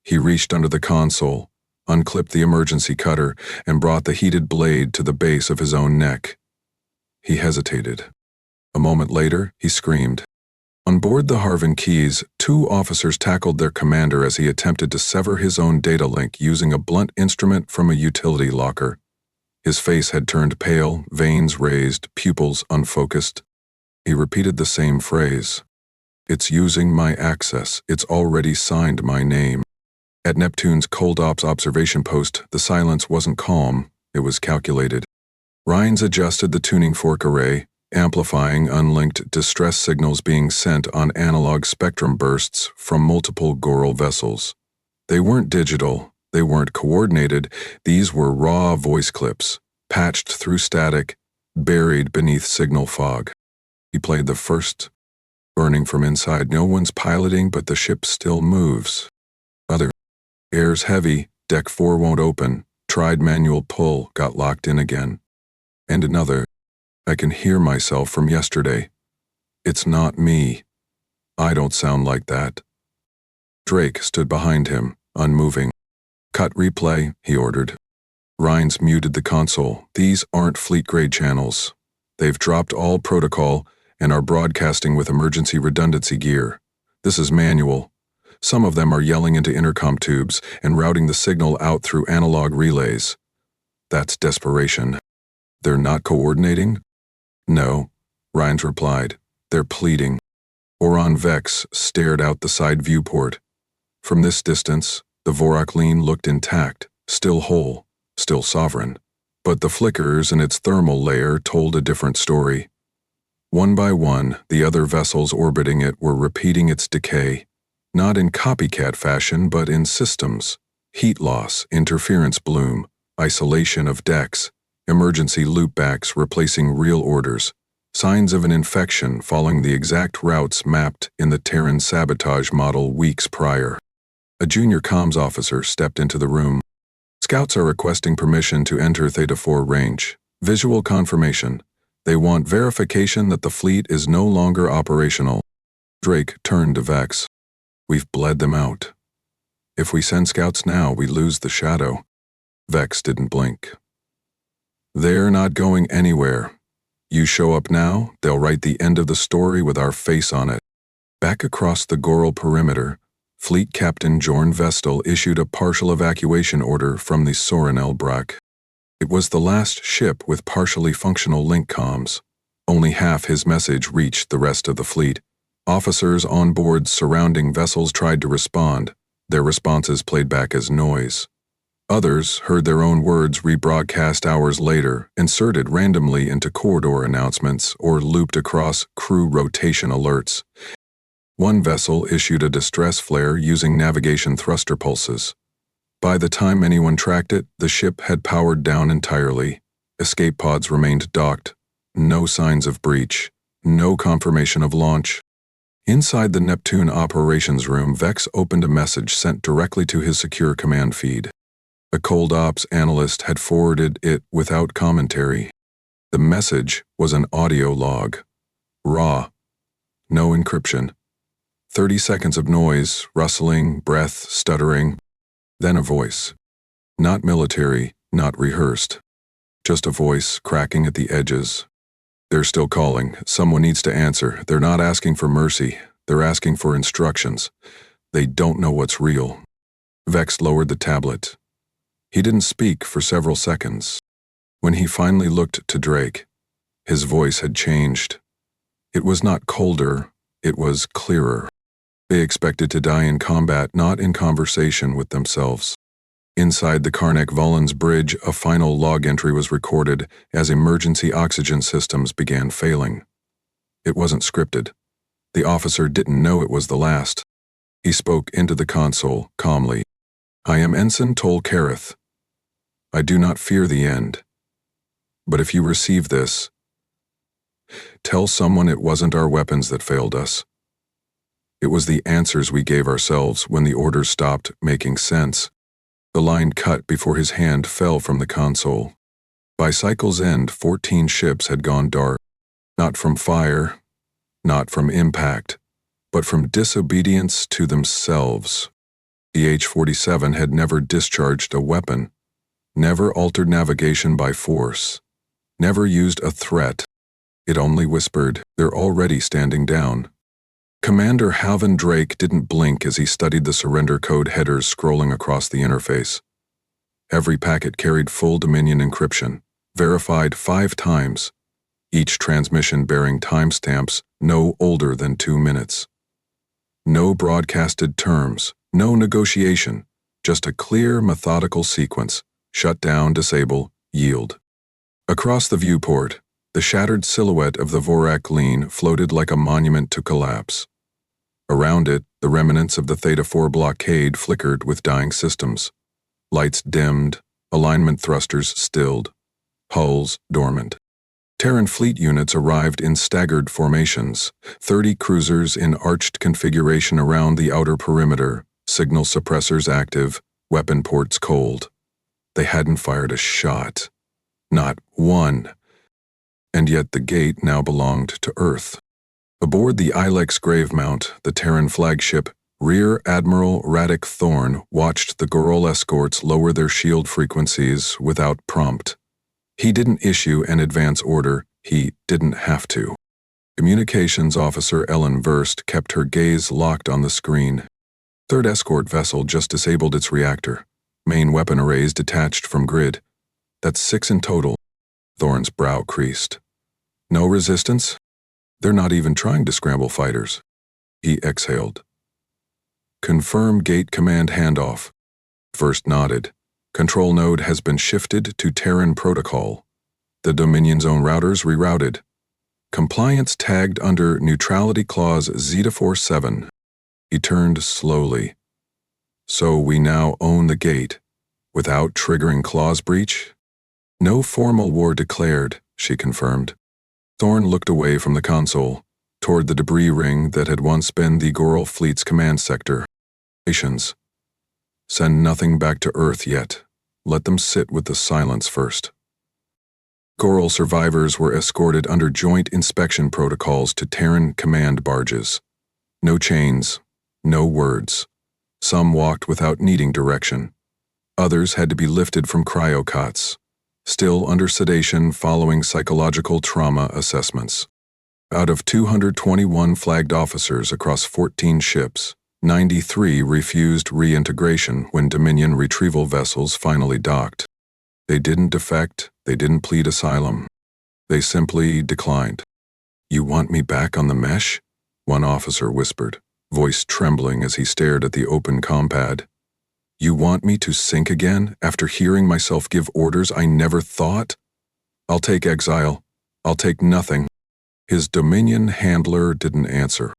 He reached under the console, unclipped the emergency cutter, and brought the heated blade to the base of his own neck. He hesitated. A moment later, he screamed. On board the Harvin Keys, 2 officers tackled their commander as he attempted to sever his own data link using a blunt instrument from a utility locker. His face had turned pale, veins raised, pupils unfocused. He repeated the same phrase. "It's using my access. It's already signed my name." At Neptune's Cold Ops observation post, the silence wasn't calm, it was calculated. Rhines adjusted the tuning fork array, amplifying unlinked distress signals being sent on analog spectrum bursts from multiple Goral vessels. They weren't digital, they weren't coordinated, these were raw voice clips, patched through static, buried beneath signal fog. He played the first, burning from inside. "No one's piloting, but the ship still moves. Air's heavy, Deck 4 won't open. Tried manual pull, got locked in again. And another. I can hear myself from yesterday. It's not me. I don't sound like that. Drake stood behind him, unmoving. Cut replay, he ordered. Rhines muted the console. These aren't fleet-grade channels. They've dropped all protocol and are broadcasting with emergency redundancy gear. This is manual. Some of them are yelling into intercom tubes and routing the signal out through analog relays. That's desperation. They're not coordinating? No, Rhines replied. They're pleading. Oron Vex stared out the side viewport. From this distance, the Vorak lean looked intact, still whole, still sovereign. But the flickers in its thermal layer told a different story. One by one, the other vessels orbiting it were repeating its decay, not in copycat fashion but in systems. Heat loss, interference bloom, isolation of decks, emergency loopbacks replacing real orders, signs of an infection following the exact routes mapped in the Terran sabotage model weeks prior. A junior comms officer stepped into the room. Scouts are requesting permission to enter Theta 4 range. Visual confirmation. They want verification that the fleet is no longer operational. Drake turned to Vex. We've bled them out. If we send scouts now, we lose the shadow. Vex didn't blink. They're not going anywhere. You show up now, they'll write the end of the story with our face on it. Back across the Goral perimeter, Fleet Captain Jorn Vestal issued a partial evacuation order from the Soren Elbrak. It was the last ship with partially functional link comms. Only half his message reached the rest of the fleet. Officers on board surrounding vessels tried to respond. Their responses played back as noise. Others heard their own words rebroadcast hours later, inserted randomly into corridor announcements or looped across crew rotation alerts. One vessel issued a distress flare using navigation thruster pulses. By the time anyone tracked it, the ship had powered down entirely. Escape pods remained docked. No signs of breach. No confirmation of launch. Inside the Neptune operations room, Vex opened a message sent directly to his secure command feed. A cold ops analyst had forwarded it without commentary. The message was an audio log. Raw. No encryption. 30 seconds of noise, rustling, breath, stuttering. Then a voice. Not military, not rehearsed. Just a voice cracking at the edges. They're still calling. Someone needs to answer. They're not asking for mercy. They're asking for instructions. They don't know what's real. Vex lowered the tablet. He didn't speak for several seconds. When he finally looked to Drake, his voice had changed. It was not colder, it was clearer. They expected to die in combat, not in conversation with themselves. Inside the Karnak-Volans bridge, a final log entry was recorded as emergency oxygen systems began failing. It wasn't scripted. The officer didn't know it was the last. He spoke into the console, calmly. I am Ensign Tol Kareth. I do not fear the end. But if you receive this, tell someone it wasn't our weapons that failed us. It was the answers we gave ourselves when the orders stopped making sense. The line cut before his hand fell from the console. By cycle's end, 14 ships had gone dark. Not from fire, not from impact, but from disobedience to themselves. The H-47 had never discharged a weapon, never altered navigation by force, never used a threat. It only whispered, they're already standing down. Commander Halvin Drake didn't blink as he studied the surrender code headers scrolling across the interface. Every packet carried full Dominion encryption, verified 5 times, each transmission bearing timestamps no older than 2 minutes. No broadcasted terms, no negotiation, just a clear, methodical sequence: shut down, disable, yield. Across the viewport, the shattered silhouette of the Vorak lean floated like a monument to collapse. Around it, the remnants of the Theta 4 blockade flickered with dying systems. Lights dimmed, alignment thrusters stilled, hulls dormant. Terran fleet units arrived in staggered formations, 30 cruisers in arched configuration around the outer perimeter, signal suppressors active, weapon ports cold. They hadn't fired a shot. Not one. And yet the gate now belonged to Earth. Aboard the Ilex Gravemount, the Terran flagship, Rear Admiral Radek Thorne watched the Goral escorts lower their shield frequencies without prompt. He didn't issue an advance order. He didn't have to. Communications Officer Ellen Verst kept her gaze locked on the screen. Third escort vessel just disabled its reactor. Main weapon arrays detached from grid. That's 6 in total. Thorne's brow creased. No resistance? They're not even trying to scramble fighters. He exhaled. Confirm gate command handoff. Verst nodded. Control node has been shifted to Terran protocol. The Dominion Zone routers rerouted. Compliance tagged under Neutrality Clause Zeta-47. He turned slowly. So we now own the gate, without triggering clause breach? No formal war declared, she confirmed. Thorne looked away from the console, toward the debris ring that had once been the Goral fleet's command sector. Nations. Send nothing back to Earth yet. Let them sit with the silence first. Goral survivors were escorted under joint inspection protocols to Terran command barges. No chains, no words. Some walked without needing direction. Others had to be lifted from cryocots, still under sedation following psychological trauma assessments. Out of 221 flagged officers across 14 ships, 93 refused reintegration when Dominion retrieval vessels finally docked. They didn't defect, they didn't plead asylum. They simply declined. "You want me back on the mesh?" one officer whispered, voice trembling as he stared at the open compad. "You want me to sink again after hearing myself give orders I never thought? I'll take exile. I'll take nothing." His Dominion handler didn't answer.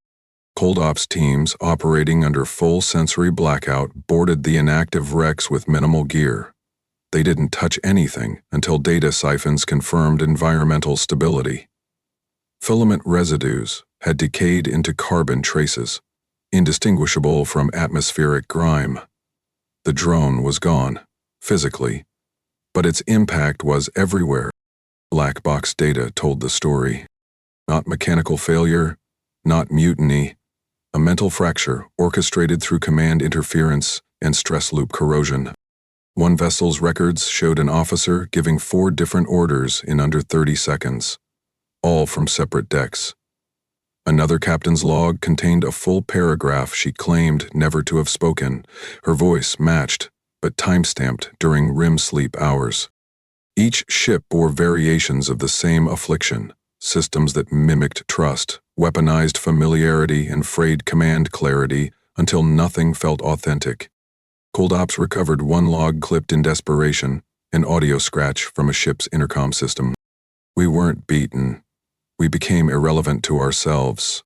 Cold Ops teams operating under full sensory blackout boarded the inactive wrecks with minimal gear. They didn't touch anything until data siphons confirmed environmental stability. Filament residues had decayed into carbon traces, indistinguishable from atmospheric grime. The drone was gone, physically, but its impact was everywhere. Black box data told the story. Not mechanical failure, not mutiny, a mental fracture orchestrated through command interference and stress loop corrosion. One vessel's records showed an officer giving 4 different orders in under 30 seconds, all from separate decks. Another captain's log contained a full paragraph she claimed never to have spoken, her voice matched, but time-stamped during REM sleep hours. Each ship bore variations of the same affliction, systems that mimicked trust, weaponized familiarity, and frayed command clarity until nothing felt authentic. Cold Ops recovered one log clipped in desperation, an audio scratch from a ship's intercom system. "We weren't beaten. We became irrelevant to ourselves."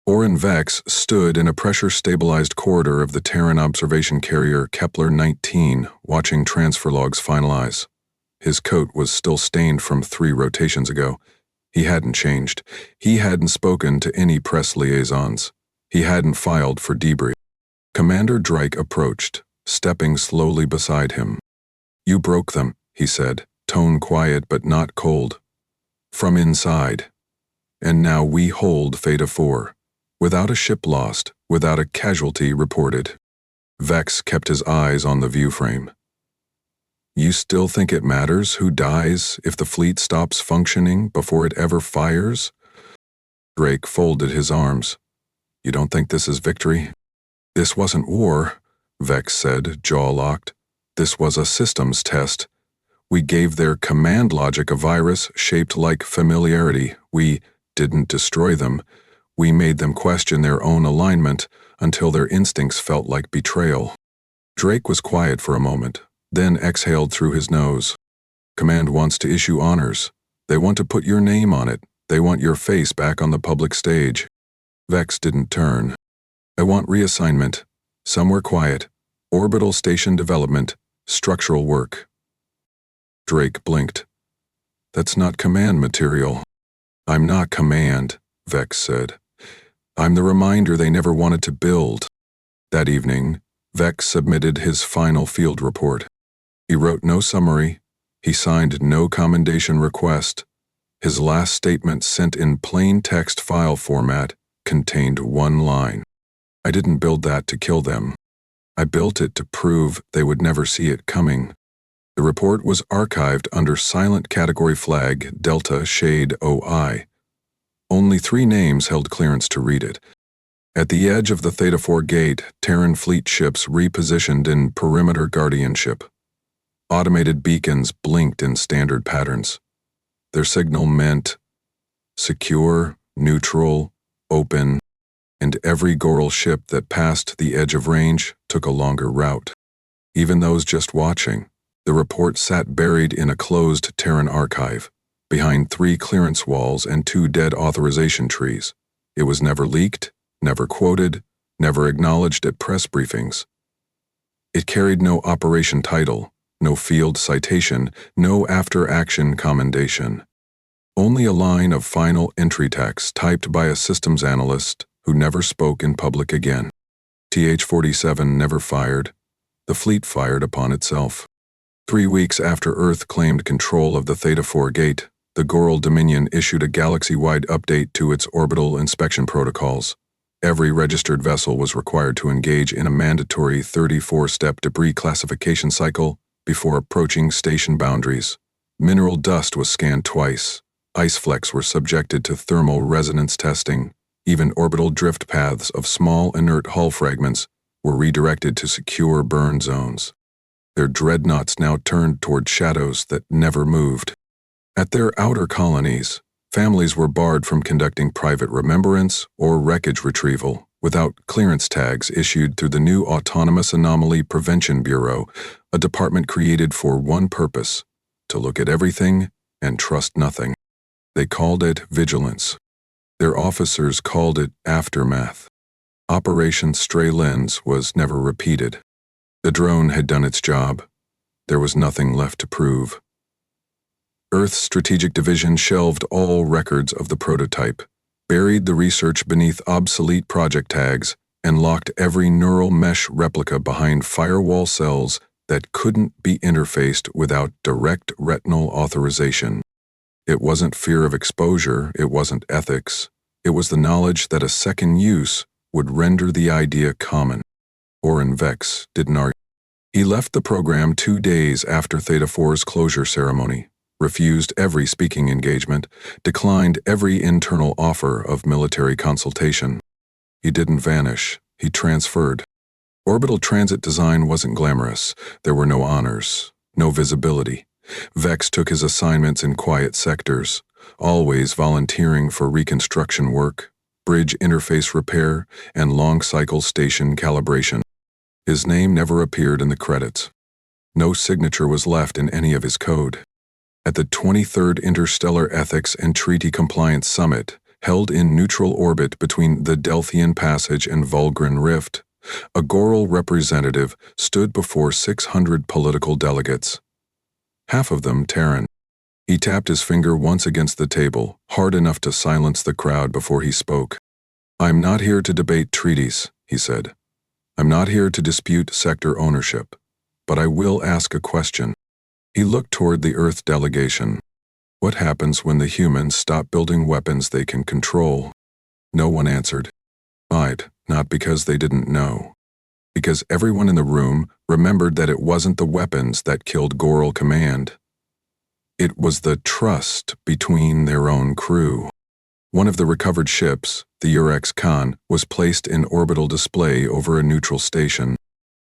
Oren Vex stood in a pressure-stabilized corridor of the Terran observation carrier Kepler-19, watching transfer logs finalize. His coat was still stained from 3 rotations ago. He hadn't changed. He hadn't spoken to any press liaisons. He hadn't filed for debrief. Commander Drake approached, stepping slowly beside him. "You broke them," he said, tone quiet but not cold. "From inside. And now we hold Theta 4, without a ship lost, without a casualty reported." Vex kept his eyes on the viewframe. "You still think it matters who dies if the fleet stops functioning before it ever fires?" Drake folded his arms. "You don't think this is victory?" "This wasn't war," Vex said, jaw locked. "This was a systems test. We gave their command logic a virus shaped like familiarity. We didn't destroy them. We made them question their own alignment until their instincts felt like betrayal." Drake was quiet for a moment, then exhaled through his nose. "Command wants to issue honors. They want to put your name on it. They want your face back on the public stage." Vex didn't turn. "I want reassignment. Somewhere quiet. Orbital station development. Structural work." Drake blinked. "That's not command material." "I'm not command," Vex said. "I'm the reminder they never wanted to build." That evening, Vex submitted his final field report. He wrote no summary. He signed no commendation request. His last statement, sent in plain text file format, contained one line. "I didn't build that to kill them. I built it to prove they would never see it coming." The report was archived under silent category flag Delta Shade OI. Only 3 names held clearance to read it. At the edge of the Theta 4 gate, Terran fleet ships repositioned in perimeter guardianship. Automated beacons blinked in standard patterns. Their signal meant secure, neutral, open, and every Goral ship that passed the edge of range took a longer route. Even those just watching, the report sat buried in a closed Terran archive, behind 3 clearance walls and 2 dead authorization trees. It was never leaked, never quoted, never acknowledged at press briefings. It carried no operation title, no field citation, no after-action commendation. Only a line of final entry text typed by a systems analyst who never spoke in public again. TH-47 never fired. The fleet fired upon itself. 3 weeks after Earth claimed control of the Theta 4 gate, the Goral Dominion issued a galaxy-wide update to its orbital inspection protocols. Every registered vessel was required to engage in a mandatory 34-step debris classification cycle before approaching station boundaries. Mineral dust was scanned twice. Ice flecks were subjected to thermal resonance testing. Even orbital drift paths of small inert hull fragments were redirected to secure burn zones. Their dreadnoughts now turned toward shadows that never moved. At their outer colonies, families were barred from conducting private remembrance or wreckage retrieval without clearance tags issued through the new Autonomous Anomaly Prevention Bureau, a department created for one purpose: to look at everything and trust nothing. They called it vigilance. Their officers called it aftermath. Operation Stray Lens was never repeated. The drone had done its job. There was nothing left to prove. Earth's Strategic Division shelved all records of the prototype, buried the research beneath obsolete project tags, and locked every neural mesh replica behind firewall cells that couldn't be interfaced without direct retinal authorization. It wasn't fear of exposure, it wasn't ethics. It was the knowledge that a second use would render the idea common. Oren Vex didn't argue. He left the program 2 days after Theta 4's closure ceremony, refused every speaking engagement, declined every internal offer of military consultation. He didn't vanish, he transferred. Orbital transit design wasn't glamorous. There were no honors, no visibility. Vex took his assignments in quiet sectors, always volunteering for reconstruction work, bridge interface repair, and long-cycle station calibration. His name never appeared in the credits. No signature was left in any of his code. At the 23rd Interstellar Ethics and Treaty Compliance Summit, held in neutral orbit between the Delphian Passage and Vulgran Rift, a Goral representative stood before 600 political delegates. Half of them Terran. He tapped his finger once against the table, hard enough to silence the crowd before he spoke. "I'm not here to debate treaties," he said. "I'm not here to dispute sector ownership, but I will ask a question." He looked toward the Earth delegation. "What happens when the humans stop building weapons they can control?" No one answered. Not because they didn't know. Because everyone in the room remembered that it wasn't the weapons that killed Goral Command. It was the trust between their own crew. One of the recovered ships, the Urex Khan, was placed in orbital display over a neutral station.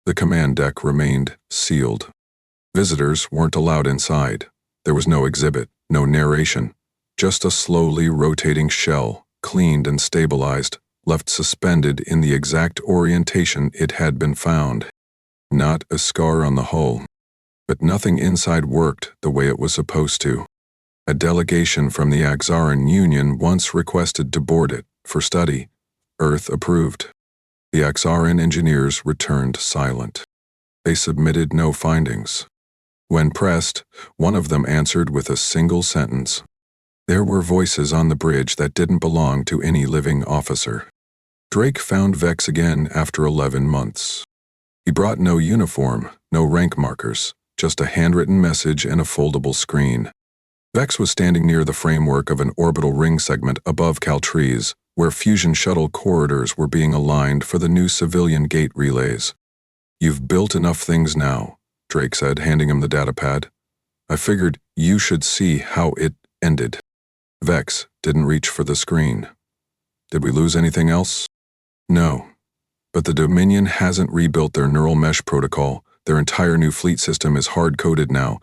The command deck remained sealed. Visitors weren't allowed inside. There was no exhibit, no narration, just a slowly rotating shell, cleaned and stabilized, left suspended in the exact orientation it had been found. Not a scar on the hull. But nothing inside worked the way it was supposed to. A delegation from the Axaran Union once requested to board it for study. Earth approved. The Axaran engineers returned silent. They submitted no findings. When pressed, one of them answered with a single sentence. There were voices on the bridge that didn't belong to any living officer. Drake found Vex again after 11 months. He brought no uniform, no rank markers, just a handwritten message and a foldable screen. Vex was standing near the framework of an orbital ring segment above Caltrees, where fusion shuttle corridors were being aligned for the new civilian gate relays. "You've built enough things now," Drake said, handing him the datapad. "I figured you should see how it ended." Vex didn't reach for the screen. "Did we lose anything else?" "No. But the Dominion hasn't rebuilt their neural mesh protocol. Their entire new fleet system is hard-coded now.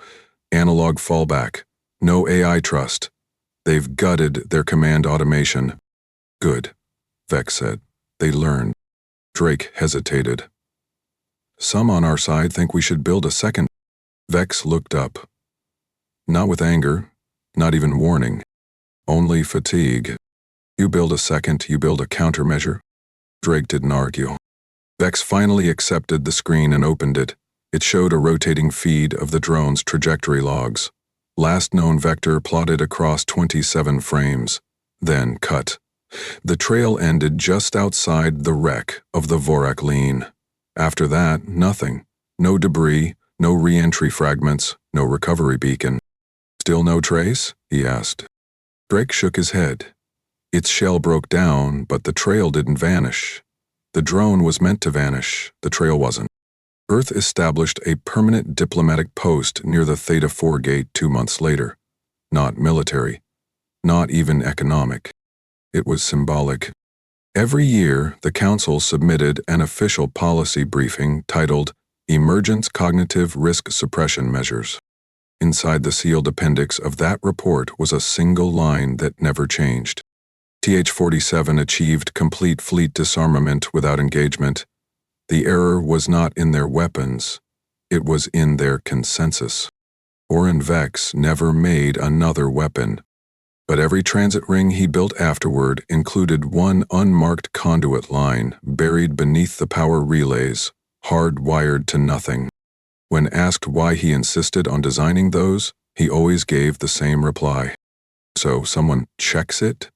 Analog fallback. No AI trust. They've gutted their command automation." "Good," Vex said. "They learned." Drake hesitated. "Some on our side think we should build a second." Vex looked up. Not with anger, not even warning. Only fatigue. "You build a second, you build a countermeasure." Drake didn't argue. Vex finally accepted the screen and opened it. It showed a rotating feed of the drone's trajectory logs. Last known vector plotted across 27 frames. Then cut. The trail ended just outside the wreck of the Vorak Lean. After that, nothing. No debris, no re-entry fragments, no recovery beacon. "Still no trace?" he asked. Drake shook his head. Its shell broke down, but the trail didn't vanish. The drone was meant to vanish, the trail wasn't. Earth established a permanent diplomatic post near the Theta 4 gate 2 months later. Not military, not even economic. It was symbolic. Every year, the Council submitted an official policy briefing titled Emergence Cognitive Risk Suppression Measures. Inside the sealed appendix of that report was a single line that never changed. TH-47 achieved complete fleet disarmament without engagement. The error was not in their weapons, it was in their consensus. Orin Vex never made another weapon, but every transit ring he built afterward included one unmarked conduit line buried beneath the power relays, hard-wired to nothing. When asked why he insisted on designing those, he always gave the same reply. "So someone checks it?"